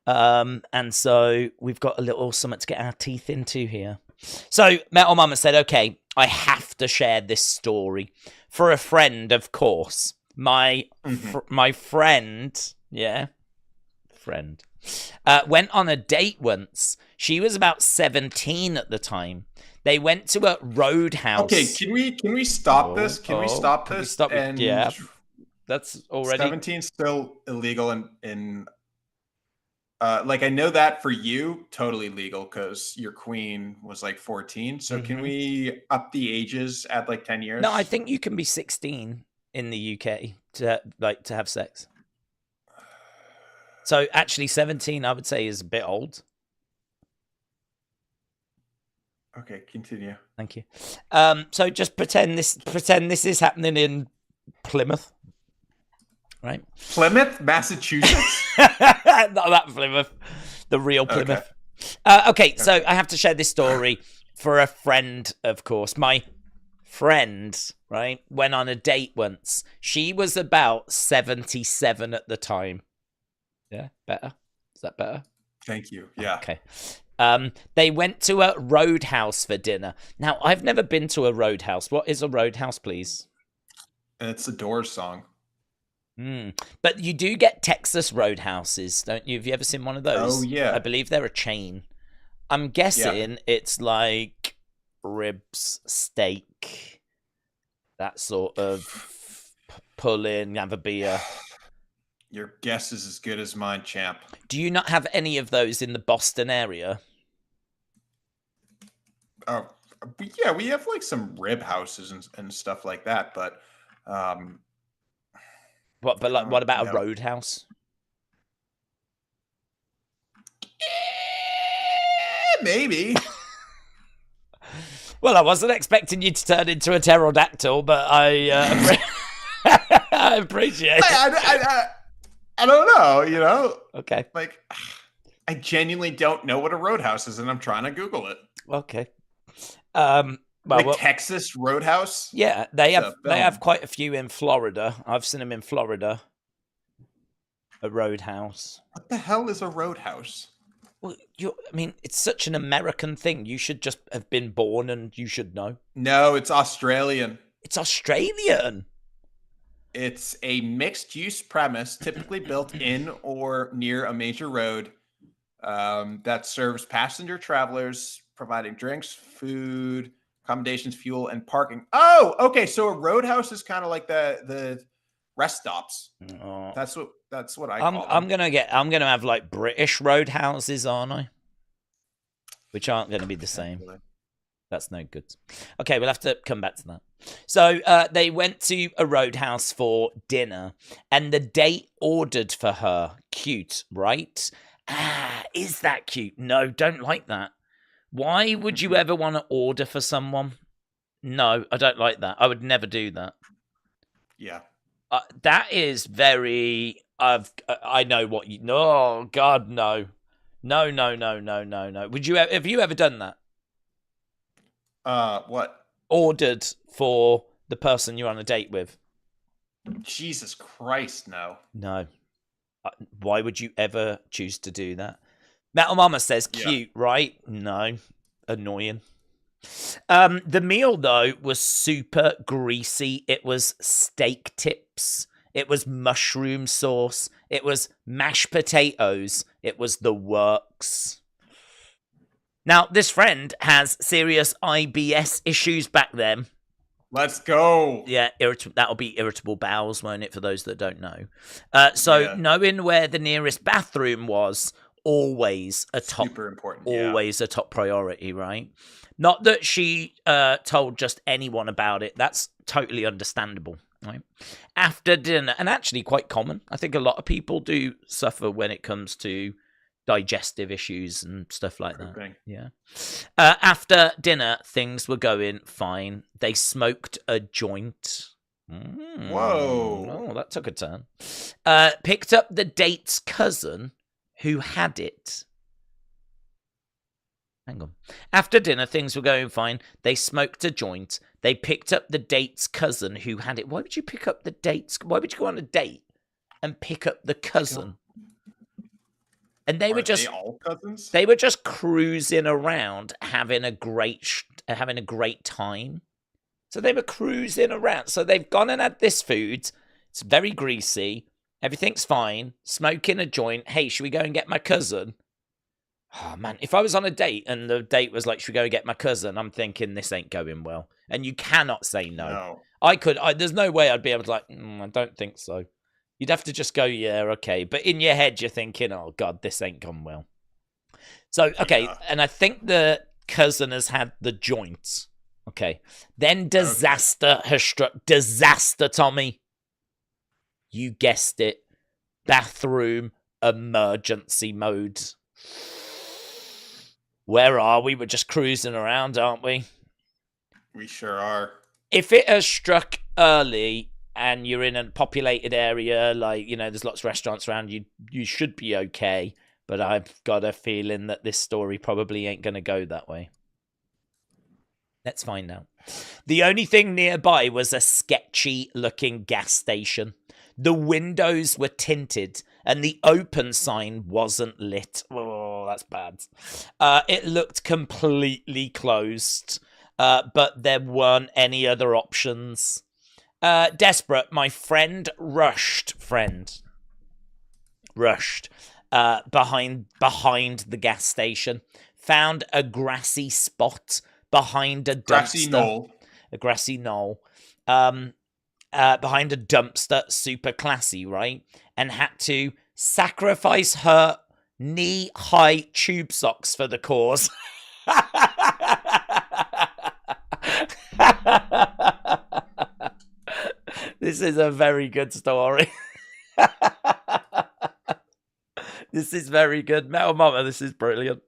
And so we've got a little something to get our teeth into here. So Metal Mama said, okay, I have to share this story for a friend, of course. My friend, went on a date once. She was about 17 at the time. They went to a roadhouse. Okay, can we stop this? Can we stop this? Yeah, that's already 17 still illegal in like, I know that for you, totally legal because your queen was like 14. So can we up the ages, add like 10 years? No, I think you can be 16 in the UK to have sex. So actually 17, I would say, is a bit old. Okay, continue. Thank you. So just pretend this is happening in Plymouth. Right? Plymouth, Massachusetts? Not that Plymouth. The real Plymouth. Okay, so I have to share this story for a friend, of course. My friend, right, went on a date once. She was about 77 at the time. Yeah, better? Is that better? Thank you. Yeah. Okay. They went to a roadhouse for dinner. Now, I've never been to a roadhouse. What is a roadhouse, please? It's a Doors song. But you do get Texas roadhouses, don't you? Have you ever seen one of those? Oh, yeah. I believe they're a chain. I'm guessing it's like ribs, steak, that sort of pull in, have a beer. Your guess is as good as mine, champ. Do you not have any of those in the Boston area? Oh, yeah, we have like some rib houses and stuff like that, but what about a roadhouse? Maybe. Well, I wasn't expecting you to turn into a pterodactyl, but I appreciate it. I don't know, Okay. Like, I genuinely don't know what a roadhouse is, and I'm trying to Google it. Okay. Texas Roadhouse? Yeah, they have quite a few in Florida. I've seen them in Florida. A roadhouse. What the hell is a roadhouse? Well, it's such an American thing. You should just have been born and you should know. No, it's Australian. It's Australian? It's a mixed-use premise typically built in or near a major road that serves passenger travelers, providing drinks, food, accommodations, fuel, and parking. Oh, okay. So a roadhouse is kind of like the rest stops. Oh. That's what I call them. I'm gonna have like British roadhouses, aren't I? Which aren't gonna be the same. That's no good. Okay, we'll have to come back to that. So they went to a roadhouse for dinner, and the date ordered for her. Cute, right? Is that cute? No, don't like that. Why would you ever want to order for someone? No, I don't like that. I would never do that. Yeah. That is very... I know what you... No, God, no. No. Have you ever done that? What? Ordered for the person you're on a date with. Jesus Christ, no. No. Why would you ever choose to do that? Metal Mama says, cute, right? No. Annoying. The meal, though, was super greasy. It was steak tips. It was mushroom sauce. It was mashed potatoes. It was the works. Now, this friend has serious IBS issues back then. Let's go. Yeah, that'll be irritable bowels, won't it, for those that don't know? So knowing where the nearest bathroom was, always a top, super important. Always a top priority, right? Not that she told just anyone about it. That's totally understandable, right? After dinner, and actually quite common. I think a lot of people do suffer when it comes to digestive issues and stuff like that. Yeah. After dinner, things were going fine. They smoked a joint. Whoa. Oh, that took a turn. Picked up the date's cousin who had it. Hang on. After dinner, things were going fine. They smoked a joint. They picked up the date's cousin who had it. Why would you pick up the date's? Why would you go on a date and pick up the cousin? And they were just all cousins. They were just cruising around, having a great time. So they were cruising around. So they've gone and had this food. It's very greasy. Everything's fine. Smoking a joint. Hey, should we go and get my cousin? Oh man, if I was on a date and the date was like, should we go and get my cousin? I'm thinking this ain't going well. And you cannot say no. There's no way I'd be able to I don't think so. You'd have to just go, yeah, okay. But in your head, you're thinking, oh, God, this ain't gone well. So, okay, and I think the cousin has had the joint. Okay. Then disaster has struck. Disaster, Tommy. You guessed it. Bathroom emergency mode. Where are we? We're just cruising around, aren't we? We sure are. If it has struck early and you're in a populated area, there's lots of restaurants around, you should be okay. But I've got a feeling that this story probably ain't going to go that way. Let's find out. The only thing nearby was a sketchy-looking gas station. The windows were tinted, and the open sign wasn't lit. Oh, that's bad. It looked completely closed, but there weren't any other options. Desperate, my friend rushed behind the gas station, found a grassy spot behind a dumpster. A grassy knoll. Behind a dumpster, super classy, right? And had to sacrifice her knee-high tube socks for the cause. This is a very good story. This is very good. Metal Mama, this is brilliant.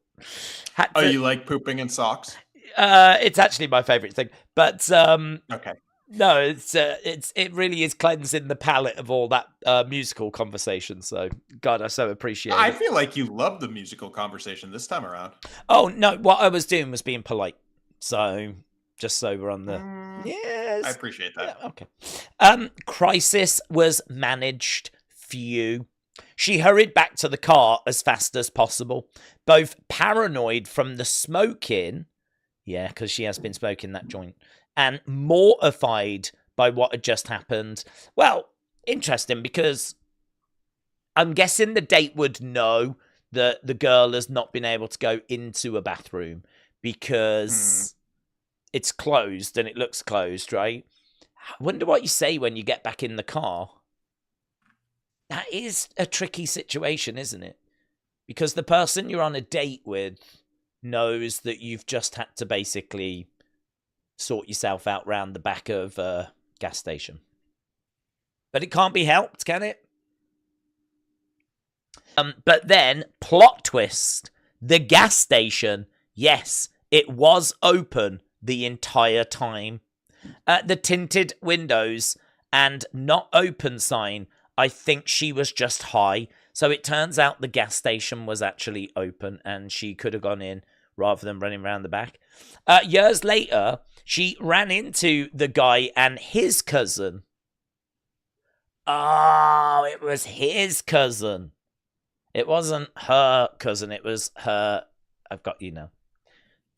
You like pooping in socks? It's actually my favorite thing. But okay. No, it really is cleansing the palate of all that musical conversation. So, God, I so appreciate it. I feel like you love the musical conversation this time around. Oh, no, what I was doing was being polite. So, just so we're on the... Yes. I appreciate that. Yeah, okay. Crisis was managed. Phew. She hurried back to the car as fast as possible, both paranoid from the smoking, yeah, because she has been smoking that joint, and mortified by what had just happened. Well, interesting, because I'm guessing the date would know that the girl has not been able to go into a bathroom because it's closed and it looks closed, right? I wonder what you say when you get back in the car. That is a tricky situation, isn't it? Because the person you're on a date with knows that you've just had to basically sort yourself out round the back of a gas station. But it can't be helped, can it? But then, plot twist, the gas station, yes, it was open the entire time. The tinted windows and not open sign, I think she was just high. So it turns out the gas station was actually open and she could have gone in rather than running around the back. Years later, she ran into the guy and his cousin. Oh, it was his cousin. It wasn't her cousin. It was her. I've got you now.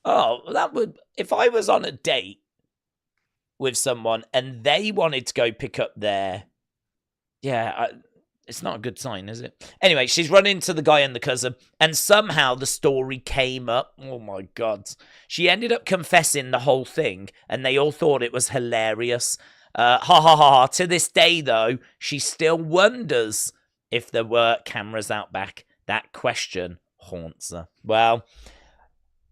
Oh, that would. If I was on a date with someone and they wanted to go pick up their. Yeah, it's not a good sign, is it? Anyway, she's run into the guy and the cousin, and somehow the story came up. Oh my God. She ended up confessing the whole thing, and they all thought it was hilarious. Ha ha ha ha. To this day, though, she still wonders if there were cameras out back. That question haunts her. Well,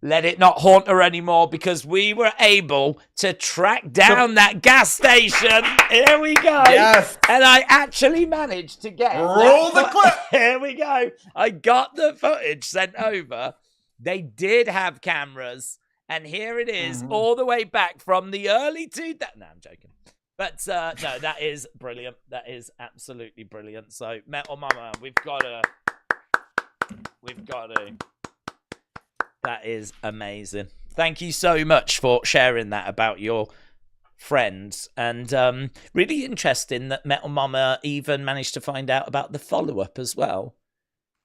let it not haunt her anymore, because we were able to track down that gas station. Here we go. Yes. And I actually managed to get... Roll the clip. Here we go. I got the footage sent over. They did have cameras. And here it is, all the way back from the early 2000s. No, I'm joking. But no, that is brilliant. That is absolutely brilliant. So, Metal Mama, we've got to... That is amazing. Thank you so much for sharing that about your friends. And really interesting that Metal Mama even managed to find out about the follow-up as well.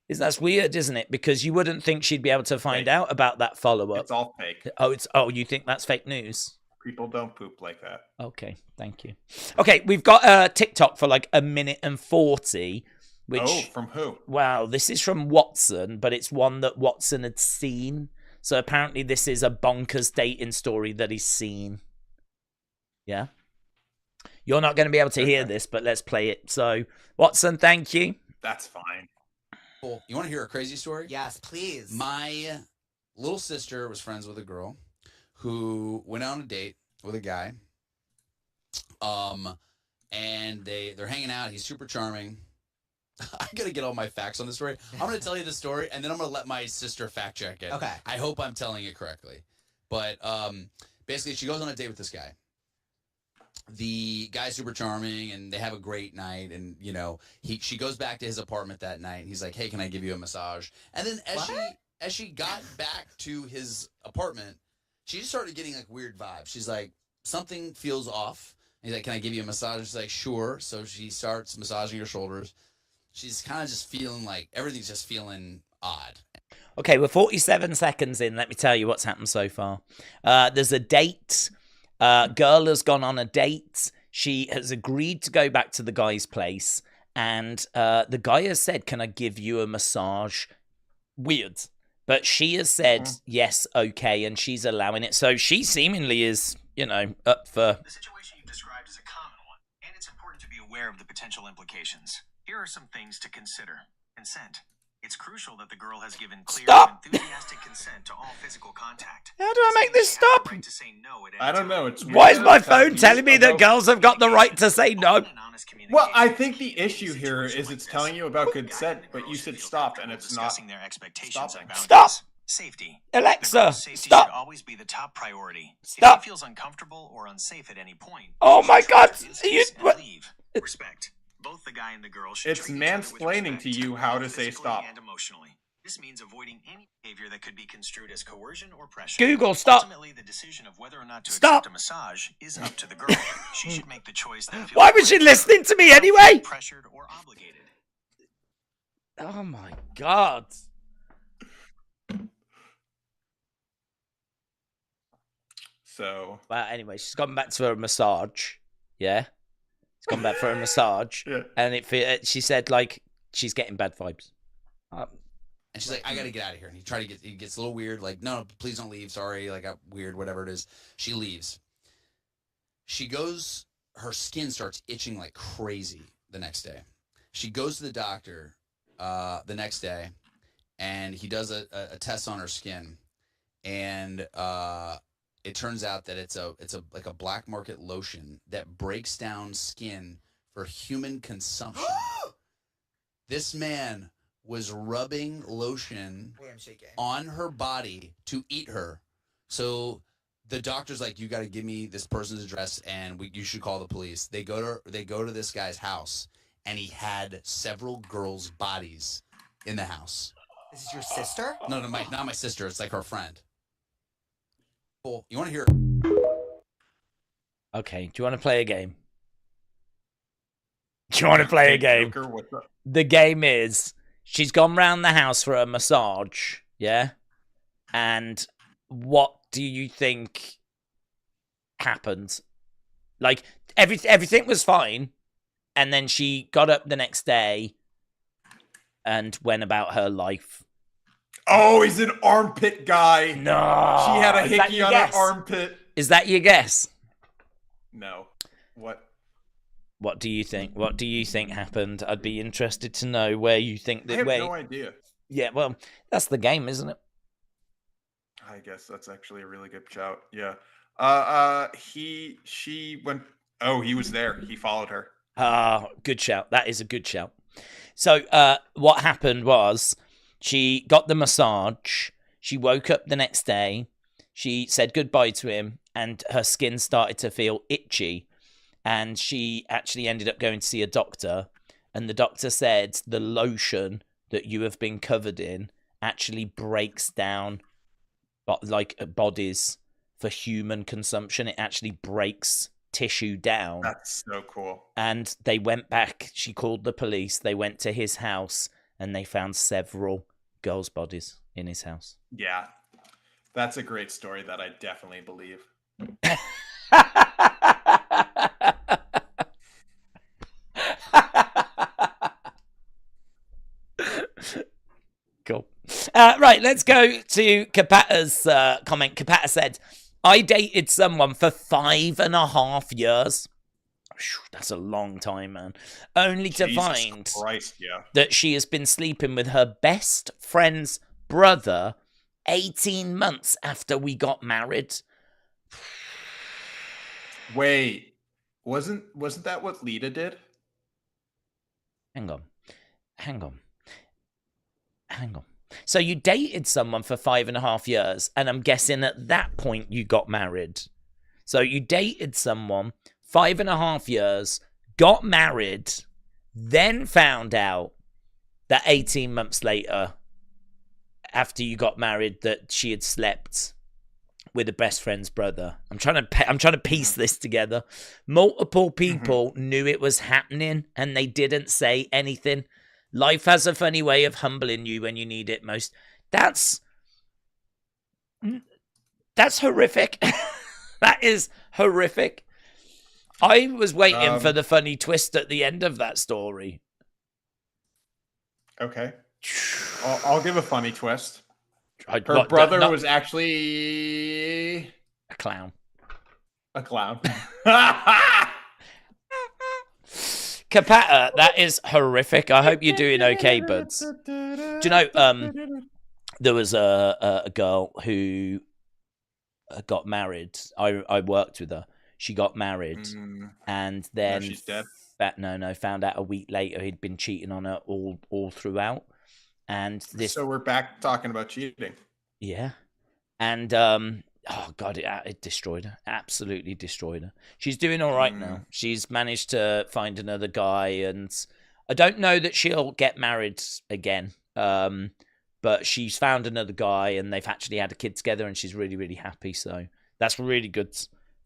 That's weird, isn't it? Because you wouldn't think she'd be able to find out about that follow-up. It's all fake. Oh, you think that's fake news? People don't poop like that. Okay, thank you. Okay, we've got TikTok for like 1:40. Which, from who? Wow, this is from Watson, but it's one that Watson had seen. So apparently this is a bonkers dating story that he's seen. Yeah? You're not going to be able to hear this, but let's play it. So, Watson, thank you. That's fine. Cool. You want to hear a crazy story? Yes, please. My little sister was friends with a girl who went on a date with a guy. And they're hanging out. He's super charming. I gotta get all my facts on this story. I'm gonna tell you the story, and then I'm gonna let my sister fact check it. Okay. I hope I'm telling it correctly. But basically, she goes on a date with this guy. The guy's super charming, and they have a great night. And she goes back to his apartment that night. And he's like, "Hey, can I give you a massage?" And then as she got back to his apartment, she just started getting like weird vibes. She's like, something feels off. And he's like, "Can I give you a massage?" She's like, "Sure." So she starts massaging her shoulders. She's kind of just feeling like everything's just feeling odd. Okay, we're 47 seconds in. Let me tell you what's happened so far. There's a date. Girl has gone on a date. She has agreed to go back to the guy's place. And the guy has said, "Can I give you a massage?" Weird. But she has said, yes, okay, and she's allowing it. So she seemingly is, up for... The situation you've described is a common one, and it's important to be aware of the potential implications. Here are some things to consider. Consent. It's crucial that the girl has given clear and enthusiastic consent to all physical contact. How do I make this stop? Right to say no at any I don't know. time. It's Why is my phone telling me that girls have got the right to say no? Well, I think the issue here is it's telling you about consent, but you said stop, and it's not Discussing their expectations and boundaries. Stop! Safety. Alexa, Safety stop! should always be the top priority. Stop! If he feels uncomfortable or unsafe at any point, Oh my God! you What? leave. Respect. Both the guy and the girl should It's treat each other with mansplaining respect, to you how to say physically stop. and emotionally. This means avoiding any behavior that could be construed as coercion or pressure. Google, stop! Ultimately, the decision of whether or not to Stop! accept a massage is up to the girl. She should make the choice that feels Why was she listening to me anyway? pressured or obligated. Oh my God. So. Well, anyway, she's gone back to her massage. Yeah? She's gone back for a massage. Yeah. And she said, like, she's getting bad vibes. And she's like, "I gotta get out of here." And he gets a little weird, like, "No, please don't leave. Sorry, like, I'm weird, whatever it is." She leaves. She goes, her skin starts itching like crazy the next day. She goes to the doctor the next day, and he does a test on her skin, and it turns out that it's like a black market lotion that breaks down skin for human consumption. This man was rubbing lotion on her body to eat her. So the doctor's like, "You got to give me this person's address, and you should call the police." They go to this guy's house, and he had several girls' bodies in the house. This is your sister? No, not my sister. It's like her friend. You want to hear? Okay, do you want to play a game? Do you want to play a game? Joker, what's up? The game is she's gone round the house for a massage, yeah? And what do you think happened? Like, everything was fine, and then she got up the next day and went about her life. Oh, he's an armpit guy. No. She had a hickey on her armpit. Is that your guess? No. What? What do you think? What do you think happened? I'd be interested to know where you think that. I have no idea. Yeah, well, that's the game, isn't it? I guess that's actually a really good shout. Yeah. She went. Oh, he was there. He followed her. Good shout. That is a good shout. So, what happened was she got the massage. She woke up the next day. She said goodbye to him, and her skin started to feel itchy. And she actually ended up going to see a doctor. And the doctor said the lotion that you have been covered in actually breaks down bodies for human consumption. It actually breaks tissue down. That's so cool. And they went back. She called the police. They went to his house and they found several girls' bodies in his house. Yeah. That's a great story that I definitely believe. Cool. Right, let's go to Kapata's comment. Kapata said, I dated someone for 5.5 years. That's a long time, man. Only to find that she has been sleeping with her best friend's brother 18 months after we got married. Wait, wasn't that what Lita did? Hang on. So you dated someone for 5.5 years, and I'm guessing at that point you got married. So you dated someone 5.5 years, got married, then found out that 18 months later, after you got married, that she had slept with a best friend's brother. I'm trying to piece this together. Multiple people knew it was happening, and they didn't say anything. Life has a funny way of humbling you when you need it most. That's horrific. That is horrific. I was waiting for the funny twist at the end of that story. Okay. I'll give a funny twist. Her brother was actually a clown. A clown. Kapata, that is horrific. I hope you're doing okay, buds. Do you know, there was a girl who got married. I worked with her. She got married, and then she's dead. Found out a week later he'd been cheating on her all throughout. And so we're back talking about cheating. Yeah, and oh god, it destroyed her. Absolutely destroyed her. She's doing all right now. She's managed to find another guy, and I don't know that she'll get married again. But she's found another guy, and they've actually had a kid together, and she's really, really happy. So that's really good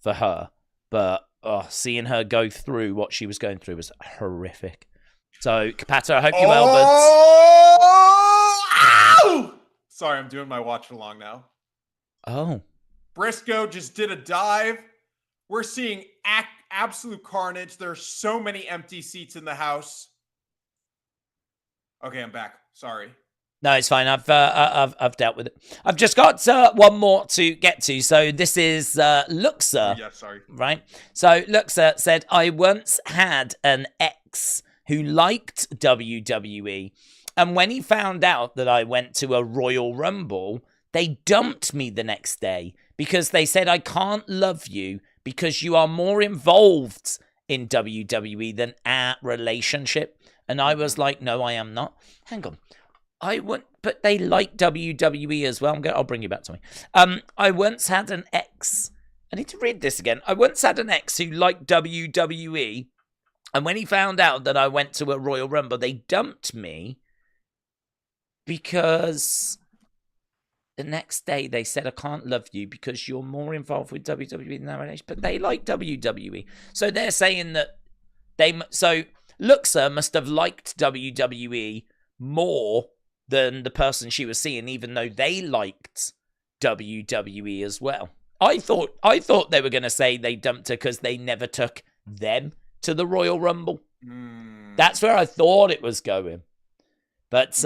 for her. But seeing her go through what she was going through was horrific. So, Kapata, I hope you're well, buds. Sorry, I'm doing my watch along now. Oh. Briscoe just did a dive. We're seeing absolute carnage. There's so many empty seats in the house. Okay, I'm back. Sorry. No, it's fine. I've dealt with it. I've just got one more to get to. So this is Luxa. Yeah, sorry. Right. So Luxa said, I once had an ex who liked WWE, and when he found out that I went to a Royal Rumble, they dumped me the next day because they said I can't love you because you are more involved in WWE than our relationship. And I was like, no, I am not. Hang on. But they like WWE as well. I'll bring you back to me. I once had an ex. I need to read this again. I once had an ex who liked WWE, and when he found out that I went to a Royal Rumble, they dumped me because the next day they said, I can't love you because you're more involved with WWE than our relation. But they like WWE. So they're saying that so Luxa must have liked WWE more than the person she was seeing, even though they liked WWE as well. I thought they were going to say they dumped her because they never took them to the Royal Rumble. That's where I thought it was going. But,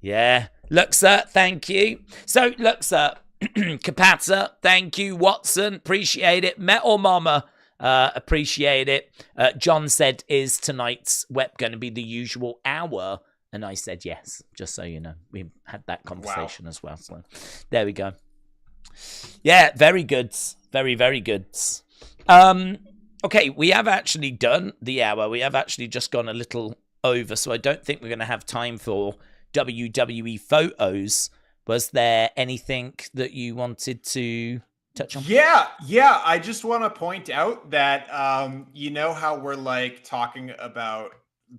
yeah. Luxa, thank you. So, Luxa, Kapata, thank you. Watson, appreciate it. Metal Mama, appreciate it. John said, is tonight's WEP going to be the usual hour? And I said yes, just so you know. We had that conversation as well. So, there we go. Yeah, very good. Very, very good. Okay, we have actually done the hour. We have actually just gone a little over, so I don't think we're going to have time for WWE photos. Was there anything that you wanted to touch on? Yeah. I just want to point out that, you know how we're like talking about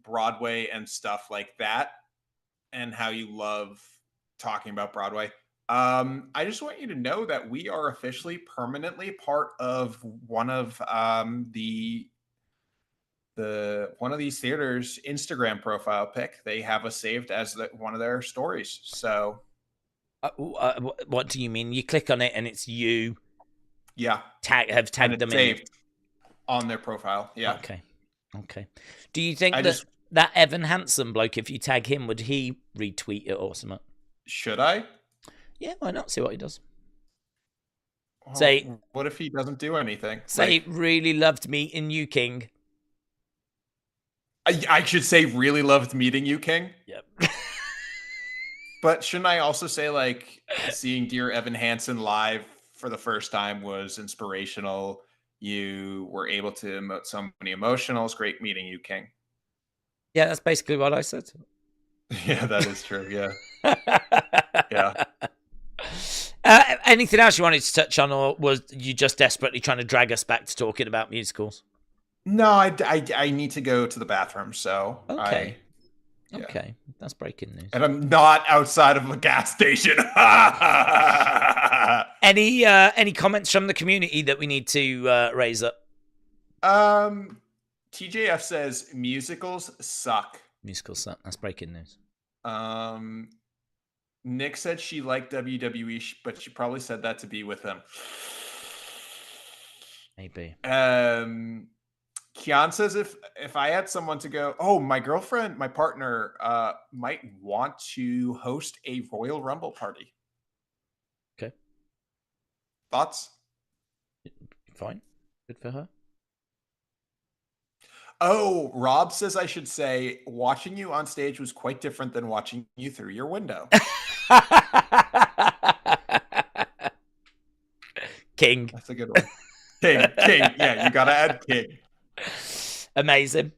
Broadway and stuff like that, and how you love talking about Broadway. I just want you to know that we are officially permanently part of one of these theaters' Instagram profile pic. They have us saved as one of their stories. So, what do you mean? You click on it and it's you. Yeah, have tagged them saved in on their profile. Yeah. Okay. Do you think that Evan Hansen bloke, if you tag him, would he retweet it or something? Should I? Yeah, why not? See what he does. Oh, Say, what if he doesn't do anything? Say, really loved meeting you, King. I should say, really loved meeting you, King. Yep. But shouldn't I also say, like, seeing dear Evan Hansen live for the first time was inspirational? You were able to emote so many emotionals. Great meeting you, King. Yeah, that's basically what I said. Yeah, that is true. Yeah. Yeah. Anything else you wanted to touch on, or was you just desperately trying to drag us back to talking about musicals? No, I need to go to the bathroom, so okay. Okay, that's breaking news. And I'm not outside of a gas station. Any comments from the community that we need to raise up? TJF says musicals suck. Musicals suck. That's breaking news. Nick said she liked WWE, but she probably said that to be with him. Maybe. Kian says if I had someone to go, my girlfriend, my partner, might want to host a Royal Rumble party. Okay. Thoughts? Fine. Good for her. Oh, Rob says I should say watching you on stage was quite different than watching you through your window. King. That's a good one. King. Yeah, you gotta add King. Amazing.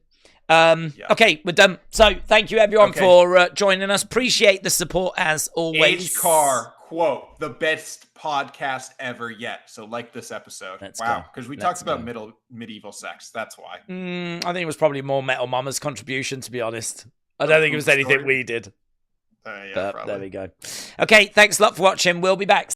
Okay, we're done. So thank you everyone for joining us. Appreciate the support as always. H-Car, quote, the best podcast ever yet. So like this episode. Wow. Because we talked about medieval sex. That's why. I think it was probably more Metal Mama's contribution, to be honest. I don't think it was anything we did. Yeah, but probably. There we go. Okay, thanks a lot for watching. We'll be back.